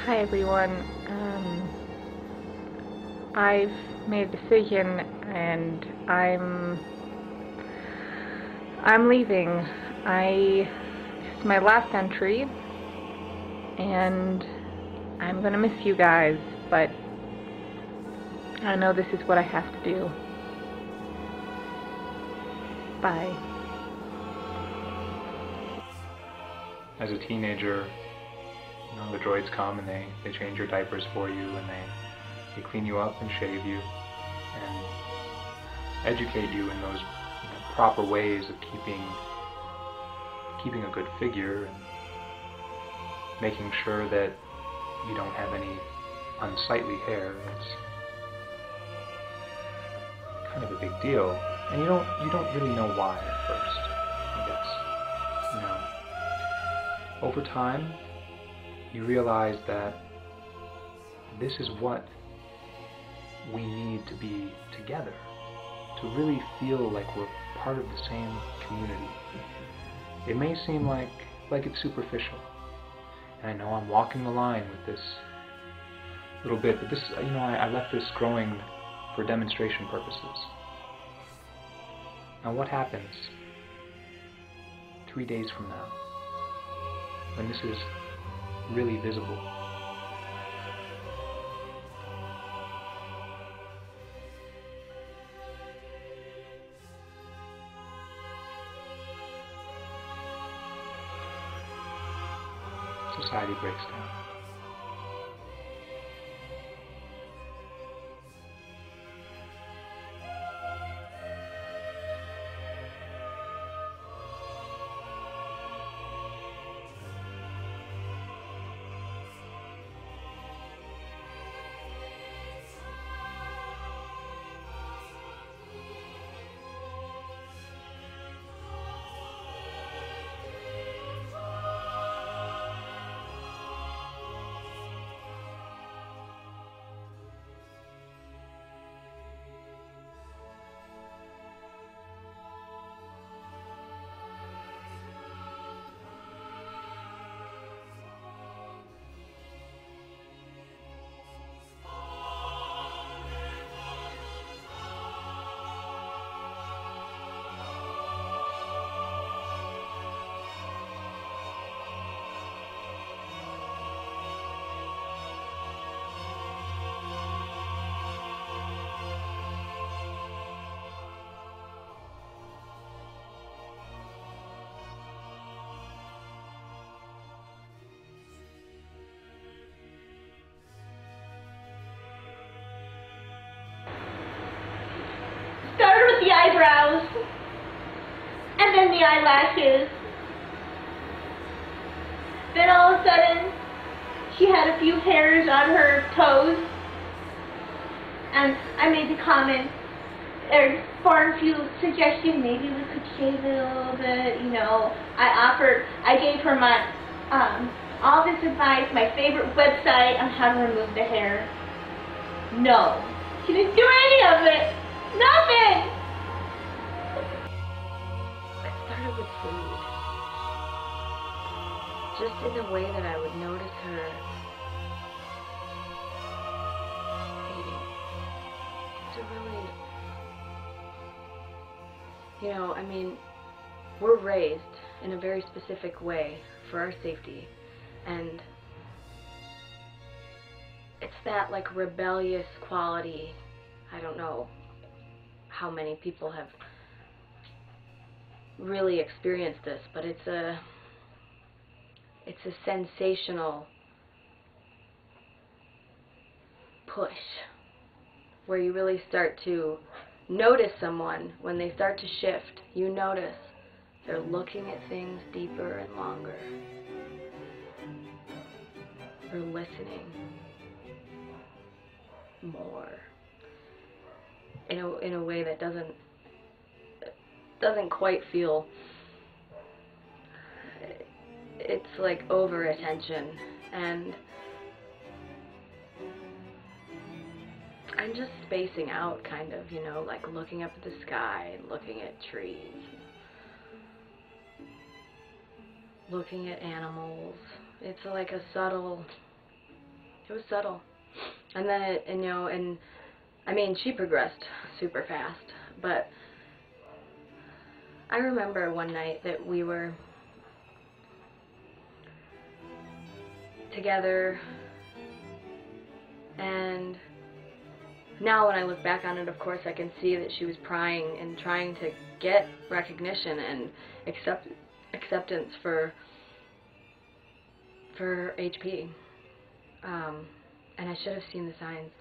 Hi everyone. I've made a decision and I'm leaving. This is my last entry and I'm gonna miss you guys, but I know this is what I have to do. Bye. As a teenager, the droids come and they change your diapers for you, and they clean you up and shave you and educate you in those proper ways of keeping a good figure and making sure that you don't have any unsightly hair. It's kind of a big deal, and you don't really know why at first, I guess. Over time, you realize that this is what we need to be together, to really feel like we're part of the same community. It may seem like it's superficial, and I know I'm walking the line with this little bit, but this, I left this growing for demonstration purposes. Now what happens 3 days from now, when this is really visible? Society breaks down. Started with the eyebrows, and then the eyelashes. Then all of a sudden, she had a few hairs on her toes, and I made the comment, or formed a few suggestions, maybe we could shave it a little bit, I gave her my, all this advice, my favorite website on how to remove the hair. No, she didn't do any of it. Nothing! It started with food. Just in the way that I would notice her eating. To really, we're raised in a very specific way for our safety. And it's that rebellious quality. I don't know how many people have really experienced this, but it's a sensational push where you really start to notice someone when they start to shift. You notice they're looking at things deeper and longer. They're listening more. In a way that doesn't quite feel, it's like over attention, and I'm just spacing out kind of, looking up at the sky and looking at trees, looking at animals. It's like a subtle It was subtle. And then and I mean, she progressed super fast, but I remember one night that we were together, and now when I look back on it, of course, I can see that she was prying and trying to get recognition and acceptance for HP. And I should have seen the signs.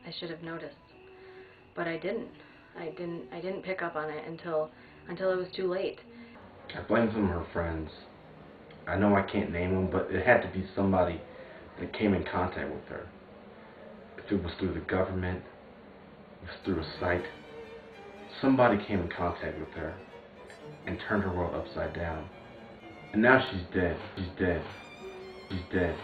I should have noticed, but I didn't. I didn't pick up on it until it was too late. I blame some of her friends. I know I can't name them, but it had to be somebody that came in contact with her. If it was through the government, if it was through a site, somebody came in contact with her and turned her world upside down. And now she's dead. She's dead. She's dead.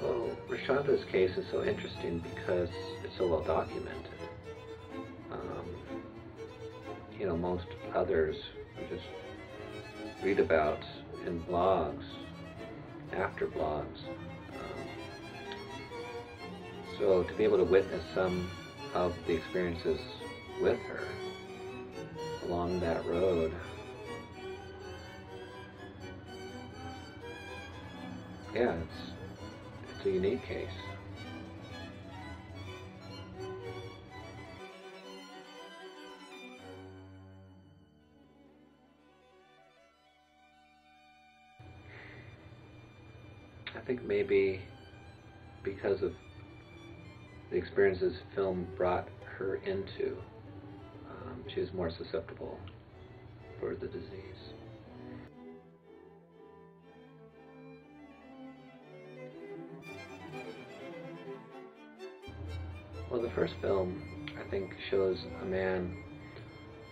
Well, Rashanda's case is so interesting because it's so well documented. You know, most others we just read about in blogs, after blogs. So to be able to witness some of the experiences with her along that road, yeah, it's a unique case. I think maybe because of the experiences film brought her into, she was more susceptible for the disease. Well, the first film, I think, shows a man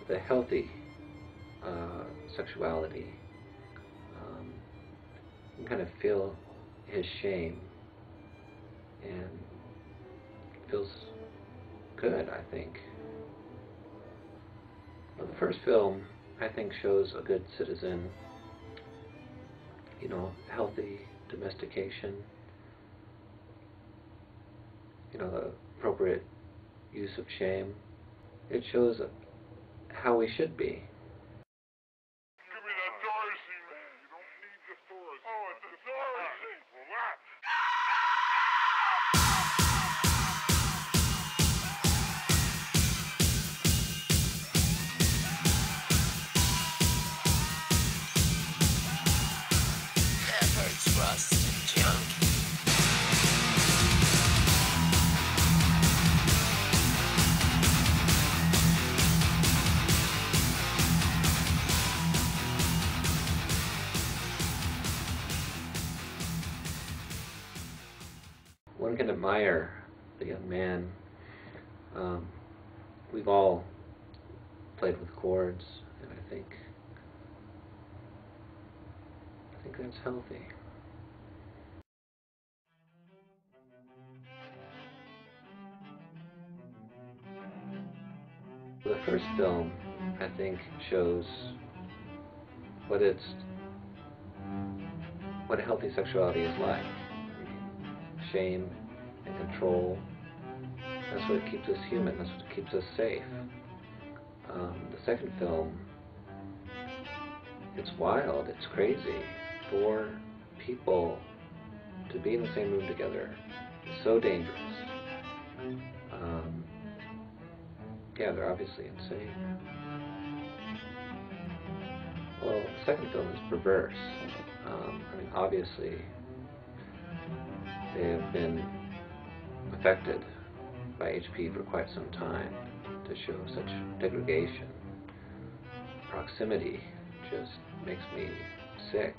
with a healthy sexuality. You can kind of feel his shame, and it feels good, I think. Well, the first film, I think, shows a good citizen, you know, healthy domestication, you know, the appropriate use of shame. It shows how we should be. Give me that Darcy, man. You don't need the Darcy. Oh, it's a Darcy. Relax. Never trust a junkie. One can admire the young man. We've all played with chords, and I think that's healthy. The first film, I think, shows what a healthy sexuality is like. Shame and control. That's what keeps us human. That's what keeps us safe. The second film, it's wild. It's crazy. 4 people to be in the same room together is so dangerous. Yeah, they're obviously insane. Well, the second film is perverse. I mean, obviously, they have been affected by HP for quite some time to show such degradation. Proximity just makes me sick.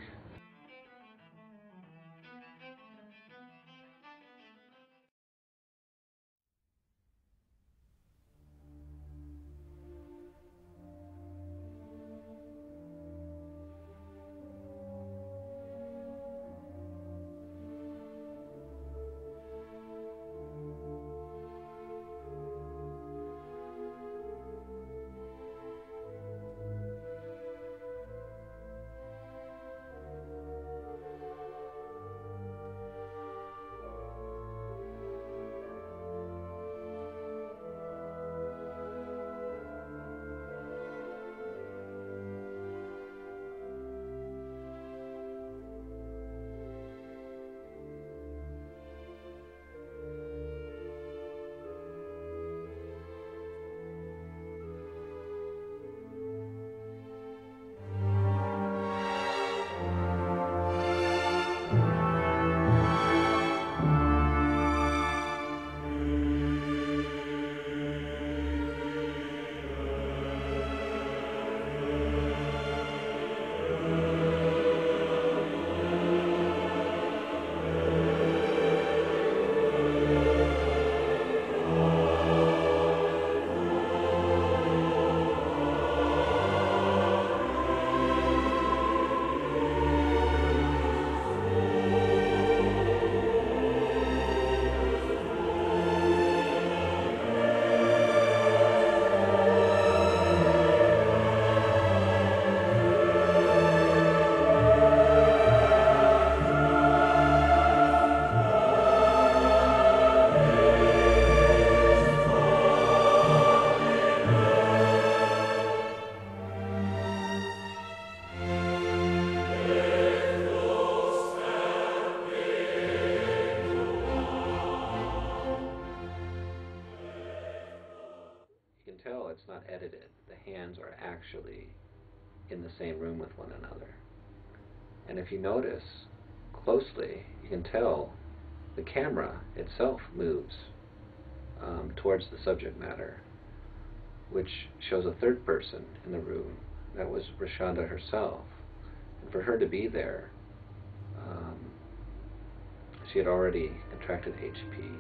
are actually in the same room with one another. And if you notice closely, you can tell the camera itself moves towards the subject matter, which shows a third person in the room. That was Rashonda herself. And for her to be there, she had already contracted HP.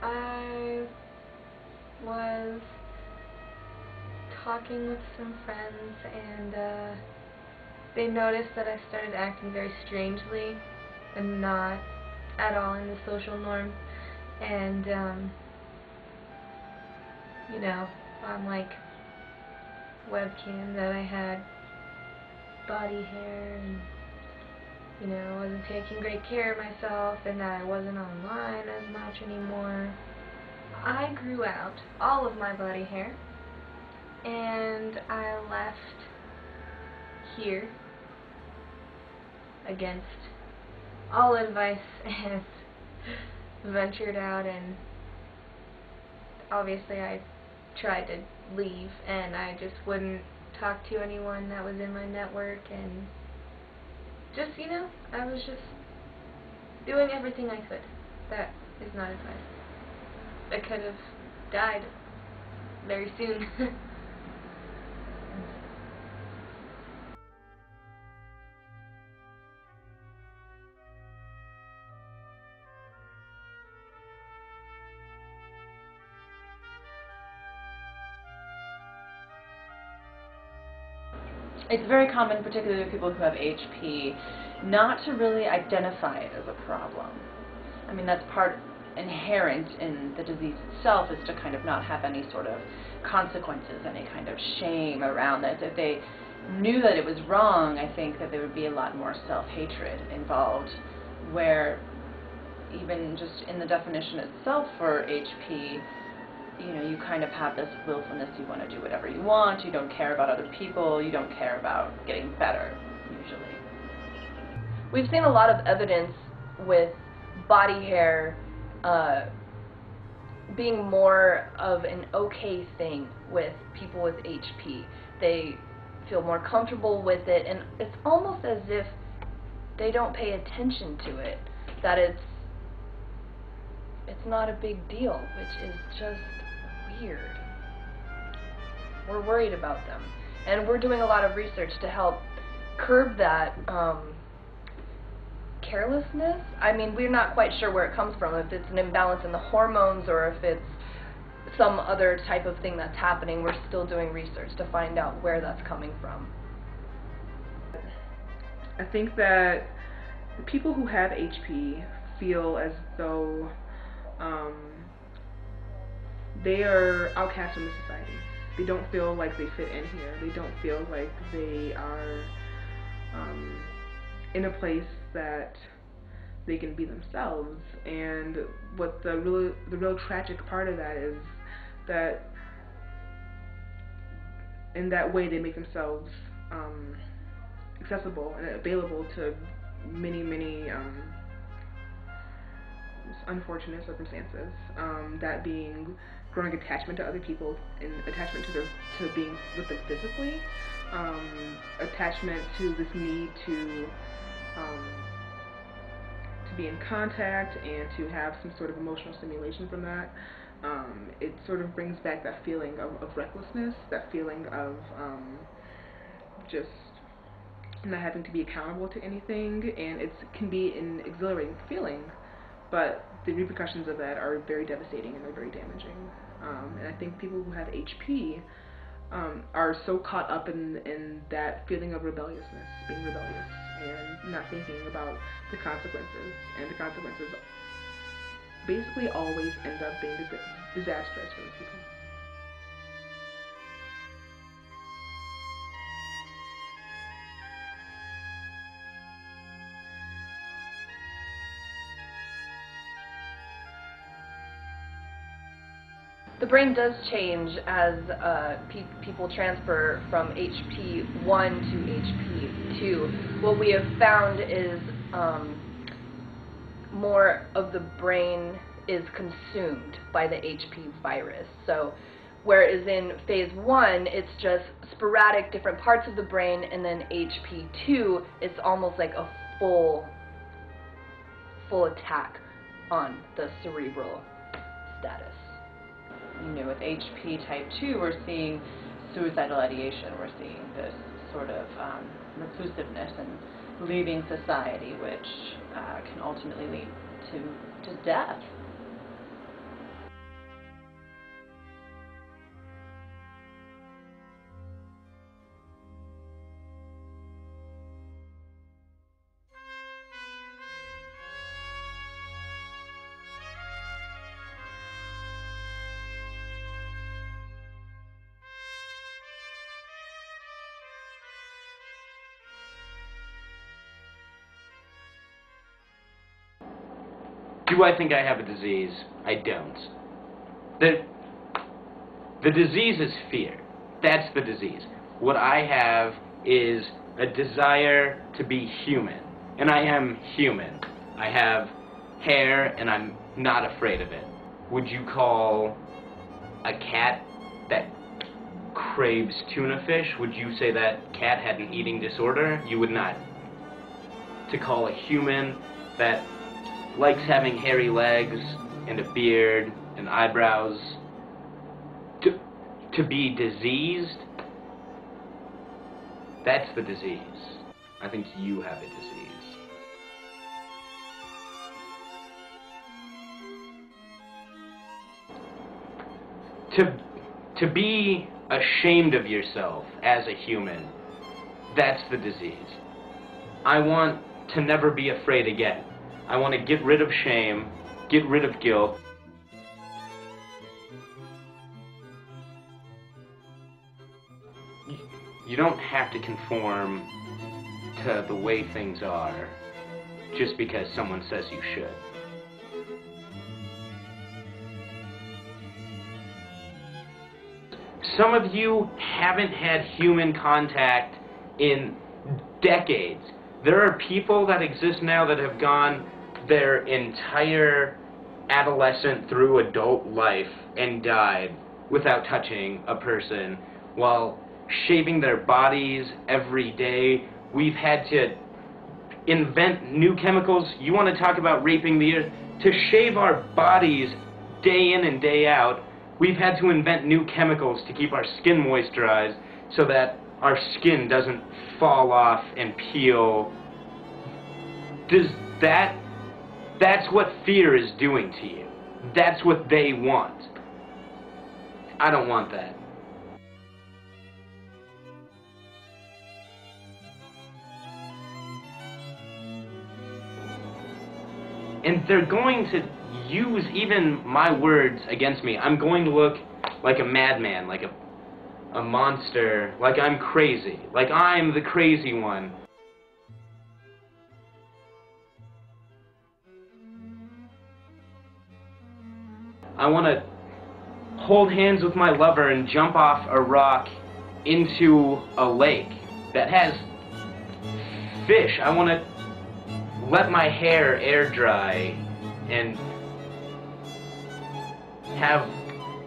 I was talking with some friends, and they noticed that I started acting very strangely and not at all in the social norm. And you know, on like webcam, that I had body hair, and you know, I wasn't taking great care of myself, and that I wasn't online as much anymore. I grew out all of my body hair, and I left here against all advice and ventured out, and obviously I tried to leave, and I just wouldn't talk to anyone that was in my network, and just, you know, I was just doing everything I could. That is not advice. I could have died very soon. It's very common, particularly with people who have HP, not to really identify it as a problem. I mean, that's part inherent in the disease itself, is to kind of not have any sort of consequences, any kind of shame around this. If they knew that it was wrong, I think that there would be a lot more self-hatred involved, where even just in the definition itself for HP, you know, you kind of have this willfulness. You want to do whatever you want. You don't care about other people. You don't care about getting better, usually. We've seen a lot of evidence with body hair being more of an okay thing with people with HP. They feel more comfortable with it, and it's almost as if they don't pay attention to it, that it's not a big deal, which is just weird. We're worried about them, and we're doing a lot of research to help curb that carelessness. I mean, we're not quite sure where it comes from, if it's an imbalance in the hormones or if it's some other type of thing that's happening. We're still doing research to find out where that's coming from. I think that people who have HP feel as though they are outcast in the society. They don't feel like they fit in here. They don't feel like they are in a place that they can be themselves. And what the real tragic part of that is that in that way they make themselves accessible and available to many unfortunate circumstances, that being growing attachment to other people and attachment to being with them physically, attachment to this need to be in contact and to have some sort of emotional stimulation from that. It sort of brings back that feeling of recklessness, that feeling of just not having to be accountable to anything, and it can be an exhilarating feeling, but the repercussions of that are very devastating and they're very damaging. And I think people who have HP are so caught up in that feeling of rebelliousness, being rebellious, and not thinking about the consequences. And the consequences basically always end up being disastrous for those people. The brain does change as people transfer from HP1 to HP2. What we have found is more of the brain is consumed by the HP virus. So whereas in phase 1, it's just sporadic different parts of the brain, and then HP2, it's almost like a full attack on the cerebral status. You know, with HP type 2, we're seeing suicidal ideation. We're seeing this sort of reclusiveness and leaving society, which can ultimately lead to death. Do I think I have a disease? I don't. The disease is fear. That's the disease. What I have is a desire to be human. And I am human. I have hair and I'm not afraid of it. Would you call a cat that craves tuna fish, would you say that cat had an eating disorder? You would not. To call a human that likes having hairy legs and a beard and eyebrows to be diseased, that's the disease. I think you have a disease. To be ashamed of yourself as a human, that's the disease. I want to never be afraid again. I want to get rid of shame, get rid of guilt. You don't have to conform to the way things are just because someone says you should. Some of you haven't had human contact in decades. There are people that exist now that have gone their entire adolescent through adult life and died without touching a person while shaving their bodies every day. We've had to invent new chemicals. You want to talk about raping the earth? To shave our bodies day in and day out, we've had to invent new chemicals to keep our skin moisturized so that our skin doesn't fall off and peel. That's what fear is doing to you. That's what they want. I don't want that. And they're going to use even my words against me. I'm going to look like a madman, like a monster, like I'm crazy, like I'm the crazy one. I want to hold hands with my lover and jump off a rock into a lake that has fish. I want to let my hair air dry and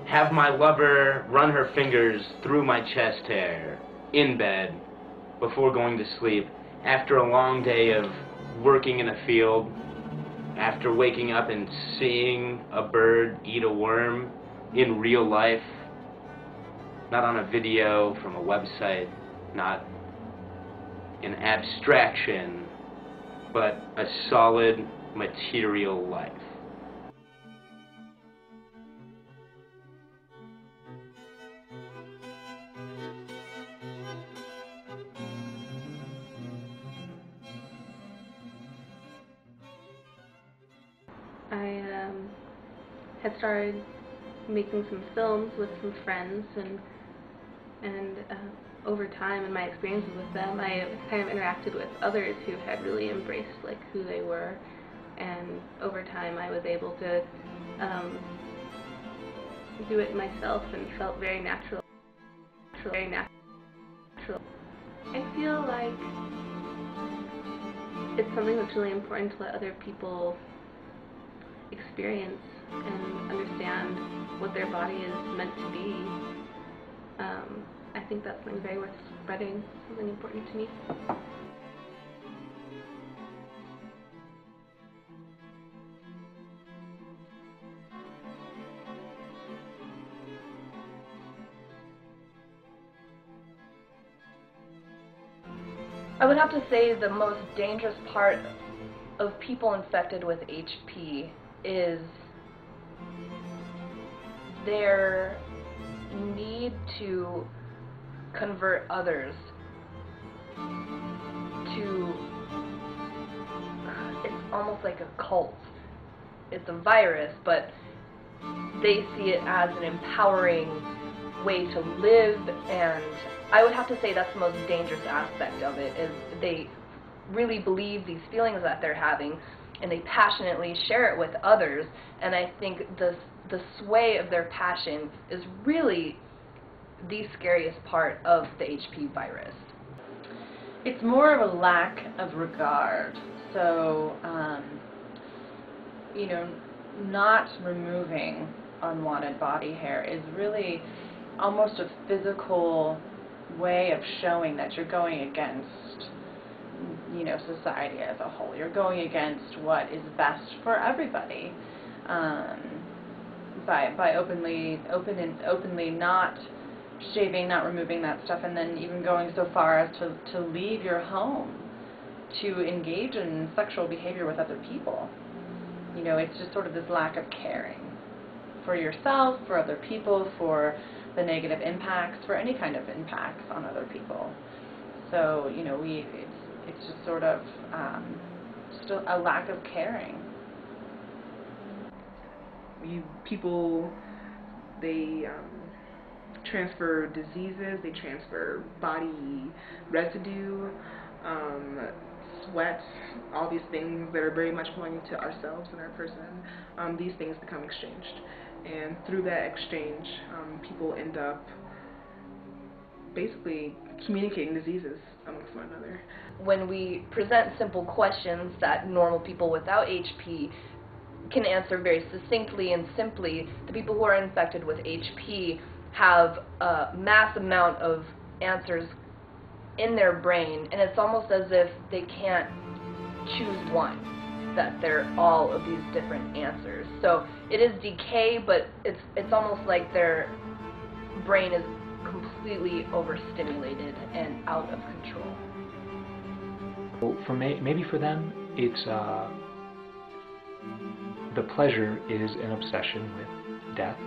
have my lover run her fingers through my chest hair in bed before going to sleep after a long day of working in a field, after waking up and seeing a bird eat a worm in real life, not on a video from a website, not an abstraction, but a solid material life. I had started making some films with some friends, and over time in my experiences with them, I kind of interacted with others who had really embraced like who they were, and over time I was able to do it myself and felt very natural. Very natural. I feel like it's something that's really important to let other people experience and understand what their body is meant to be. I think that's something very worth spreading, something important to me. I would have to say the most dangerous part of people infected with HP is their need to convert others to, it's almost like a cult. It's a virus, but they see it as an empowering way to live, and I would have to say that's the most dangerous aspect of it, is they really believe these feelings that they're having, and they passionately share it with others, and I think the sway of their passion is really the scariest part of the HP virus. It's more of a lack of regard. So, you know, not removing unwanted body hair is really almost a physical way of showing that you're going against, you know, society as a whole. You're going against what is best for everybody, by openly not shaving, not removing that stuff, and then even going so far as to leave your home to engage in sexual behavior with other people. You know, it's just sort of this lack of caring for yourself, for other people, for the negative impacts, for any kind of impacts on other people. So, you know, it's just sort of just a lack of caring. People, they transfer diseases, they transfer body residue, sweat, all these things that are very much belonging to ourselves and our person. These things become exchanged. And through that exchange, people end up basically communicating diseases amongst one another. When we present simple questions that normal people without HP can answer very succinctly and simply, the people who are infected with HP have a mass amount of answers in their brain, and it's almost as if they can't choose one, that they're all of these different answers. So it is decay, but it's almost like their brain is completely overstimulated and out of control. Well, maybe for them, it's the pleasure is an obsession with death,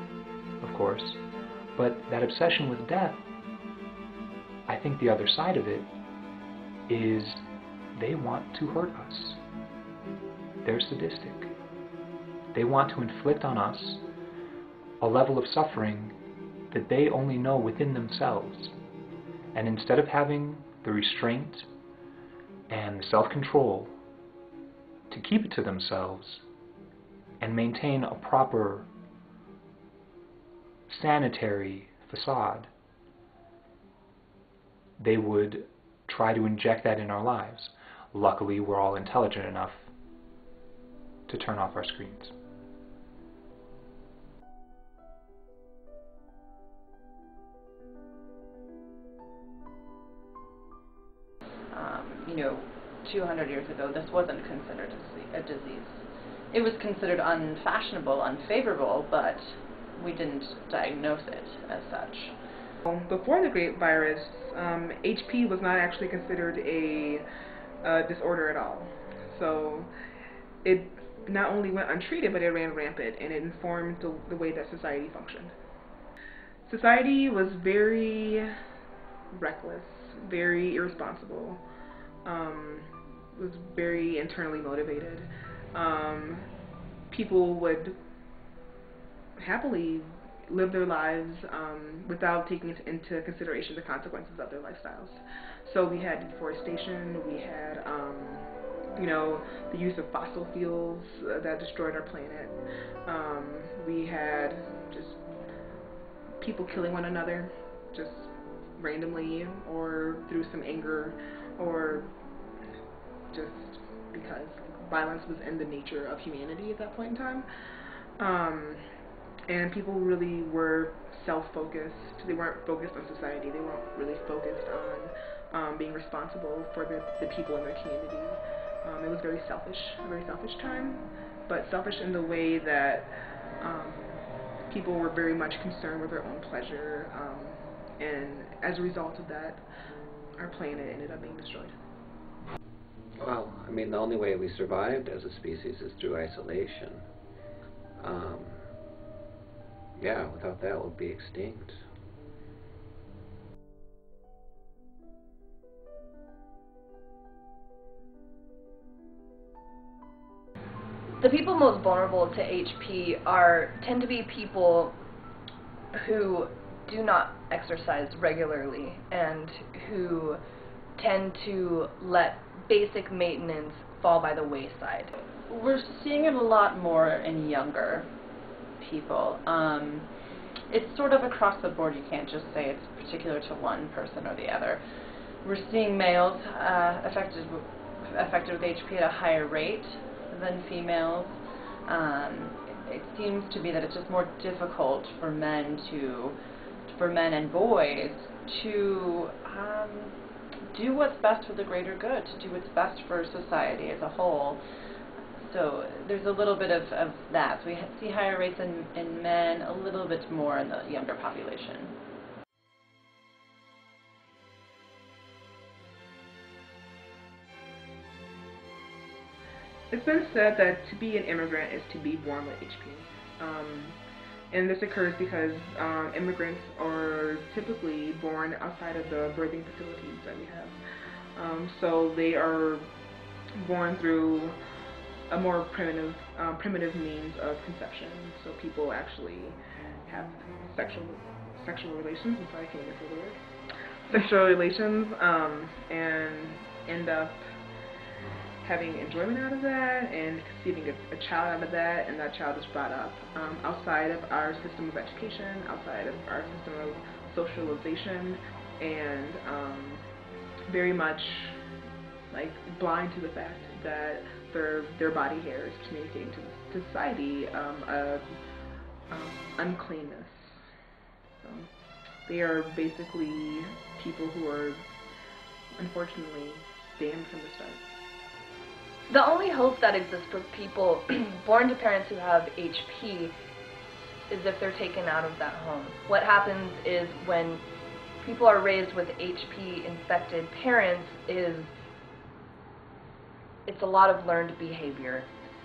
of course, but that obsession with death, I think the other side of it is they want to hurt us. They're sadistic. They want to inflict on us a level of suffering that they only know within themselves. And instead of having the restraint and the self-control to keep it to themselves and maintain a proper sanitary facade, they would try to inject that in our lives. Luckily, we're all intelligent enough to turn off our screens. You know, 200 years ago, this wasn't considered a disease. It was considered unfashionable, unfavorable, but we didn't diagnose it as such. Before the Great Virus, HP was not actually considered a disorder at all. So it not only went untreated, but it ran rampant, and it informed the way that society functioned. Society was very reckless, very irresponsible, was very internally motivated. People would happily live their lives without taking into consideration the consequences of their lifestyles. So we had deforestation, we had you know, the use of fossil fuels that destroyed our planet. We had just people killing one another just randomly or through some anger or just because violence was in the nature of humanity at that point in time. And people really were self-focused. They weren't focused on society. They weren't really focused on being responsible for the people in their community. It was very selfish, a very selfish time, but selfish in the way that people were very much concerned with their own pleasure, and as a result of that, our planet ended up being destroyed. Well, I mean, the only way we survived as a species is through isolation. Yeah, without that, we'd be extinct. The people most vulnerable to HP tend to be people who do not exercise regularly and who tend to let basic maintenance fall by the wayside. We're seeing it a lot more in younger people. It's sort of across the board. You can't just say it's particular to one person or the other. We're seeing males affected with HP at a higher rate than females. It seems to be that it's just more difficult for men and boys to do what's best for the greater good, to do what's best for society as a whole. So there's a little bit of that. So we see higher rates in men, a little bit more in the younger population. It's been said that to be an immigrant is to be born with HP. And this occurs because immigrants are typically born outside of the birthing facilities that we have. So they are born through a more primitive means of conception. So people actually have sexual relations. I'm sorry, I can't even say the word. Sexual relations, and end up having enjoyment out of that and conceiving a child out of that, and that child is brought up outside of our system of education, outside of our system of socialization, and very much like blind to the fact that their body hair is communicating to society uncleanness. They are basically people who are unfortunately damned from the start. The only hope that exists for people born to parents who have HP is if they're taken out of that home. What happens is when people are raised with HP-infected parents it's a lot of learned behavior.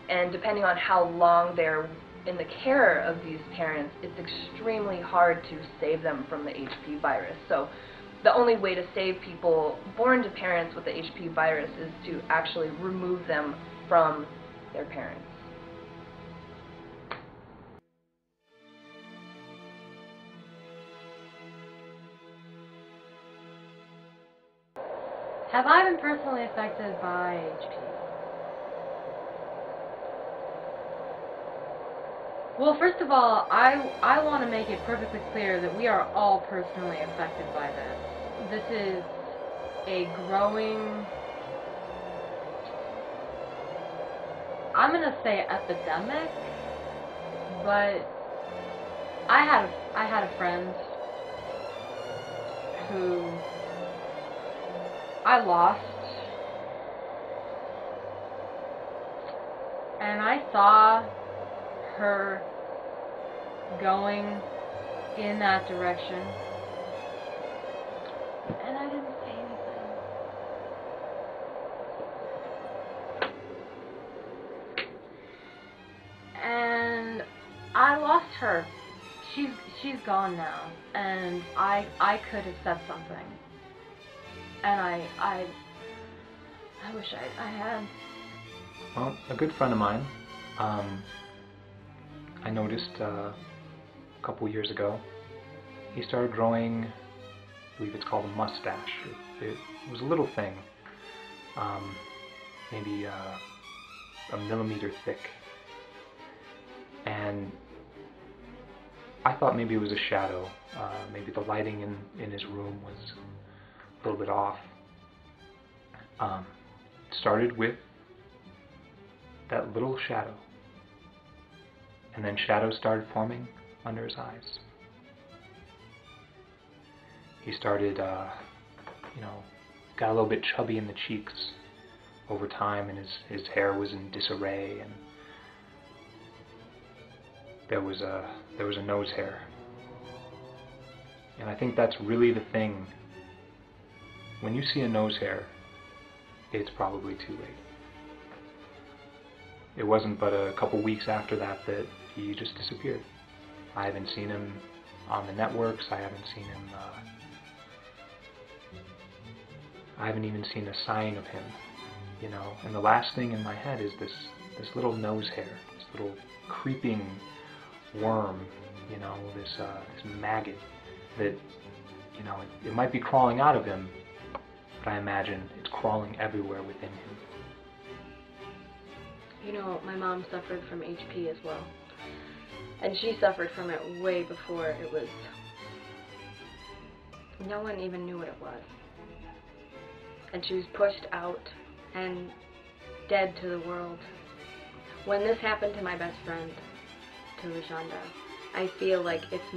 And depending on how long they're in the care of these parents, it's extremely hard to save them from the HP virus. So the only way to save people born to parents with the HP virus is to actually remove them from their parents. Have I been personally affected by HP? Well, first of all, I want to make it perfectly clear that we are all personally affected by this. This is a growing, I'm going to say epidemic, but I had a friend who I lost, and I saw her going in that direction, and I didn't say anything. And I lost her. She's gone now, and I could have said something. And I wish I had. Well, a good friend of mine, I noticed a couple years ago, he started growing, I believe it's called a mustache. It was a little thing, maybe a millimeter thick. And I thought maybe it was a shadow. Maybe the lighting in his room was a little bit off. It started with that little shadow. And then shadows started forming under his eyes. He started, got a little bit chubby in the cheeks over time, and his hair was in disarray, and there was a nose hair. And I think that's really the thing. When you see a nose hair, it's probably too late. It wasn't but a couple weeks after that he just disappeared. I haven't seen him on the networks. I haven't seen him. I haven't even seen a sign of him, And the last thing in my head is this little nose hair, this little creeping worm, this maggot that, it might be crawling out of him, but I imagine it's crawling everywhere within him. My mom suffered from HP as well. And she suffered from it way before it was... No one even knew what it was. And she was pushed out and dead to the world. When this happened to my best friend, to Lashonda, I feel like it's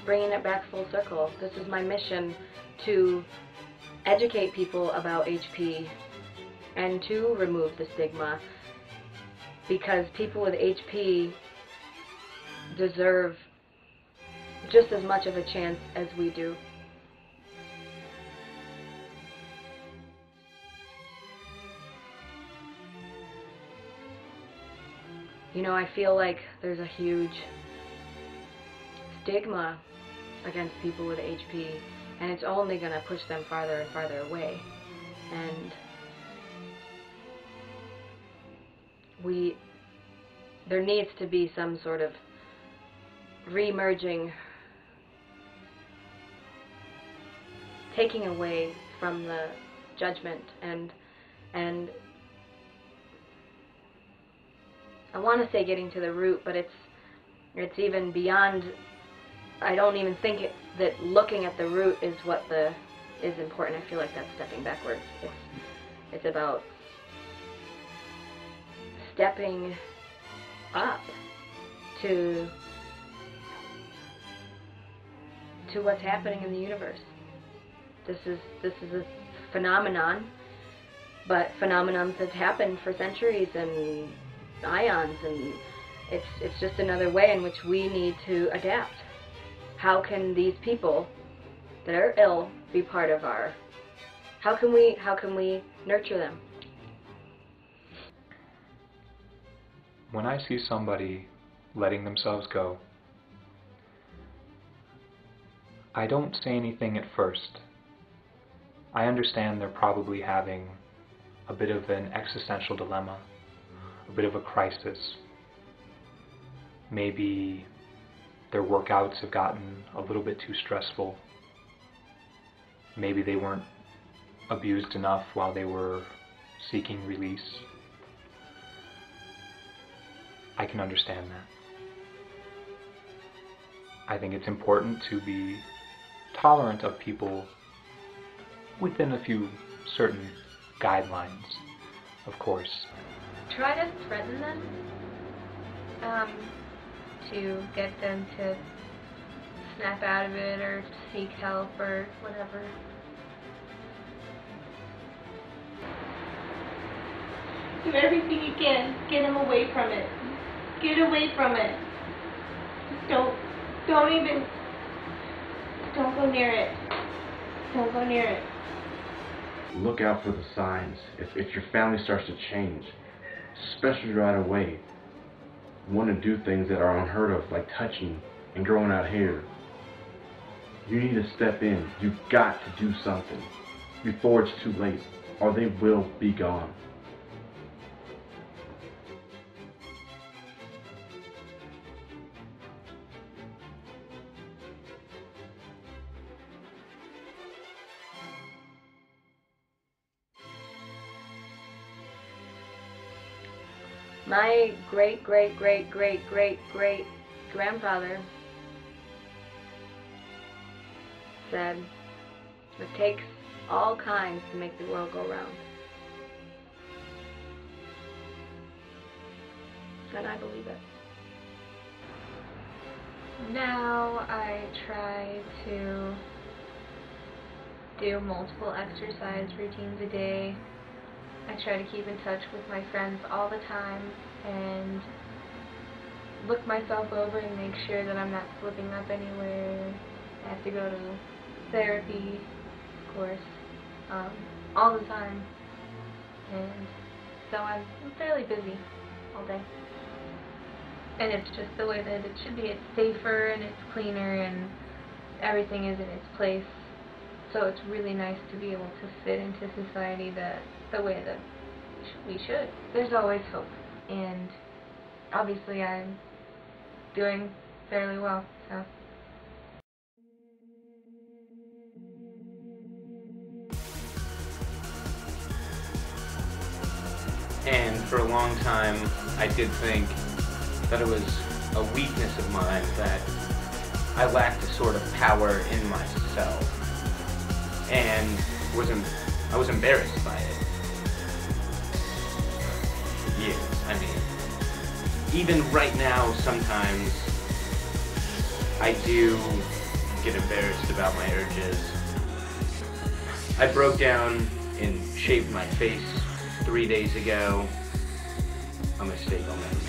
bringing it back full circle. This is my mission, to educate people about HP and to remove the stigma, because people with HP deserve just as much of a chance as we do. I feel like there's a huge stigma against people with HP, and it's only going to push them farther and farther away. And there needs to be some sort of re-merging, taking away from the judgment, and I want to say getting to the root, but it's even beyond. I don't even think that looking at the root is what is important. I feel like that's stepping backwards. It's about stepping up to what's happening in the universe. This is a phenomenon, but phenomenons have happened for centuries and ions, and it's just another way in which we need to adapt. How can these people that are ill be part of our... How can we nurture them? When I see somebody letting themselves go, I don't say anything at first. I understand they're probably having a bit of an existential dilemma, a bit of a crisis. Maybe their workouts have gotten a little bit too stressful. Maybe they weren't abused enough while they were seeking release. I can understand that. I think it's important to be tolerant of people within a few certain guidelines, of course. Try to threaten them, to get them to snap out of it or seek help or whatever. Do everything you can. Get them away from it. Get away from it. Just don't go near it. Don't go near it. Look out for the signs. If your family starts to change, especially right away, want to do things that are unheard of, like touching and growing out hair, you need to step in. You've got to do something before it's too late, or they will be gone. My great grandfather said, it takes all kinds to make the world go round. And I believe it. Now I try to do multiple exercise routines a day. I try to keep in touch with my friends all the time and look myself over and make sure that I'm not slipping up anywhere. I have to go to therapy, of course, all the time. And so I'm fairly busy all day. And it's just the way that it should be. It's safer and it's cleaner and everything is in its place. So it's really nice to be able to fit into society the way that we should. There's always hope. And obviously I'm doing fairly well, so. And for a long time, I did think that it was a weakness of mine, that I lacked a sort of power in myself, and I was embarrassed by it. For years. I mean, even right now, sometimes I do get embarrassed about my urges. I broke down and shaved my face 3 days ago. A mistake I'll never make.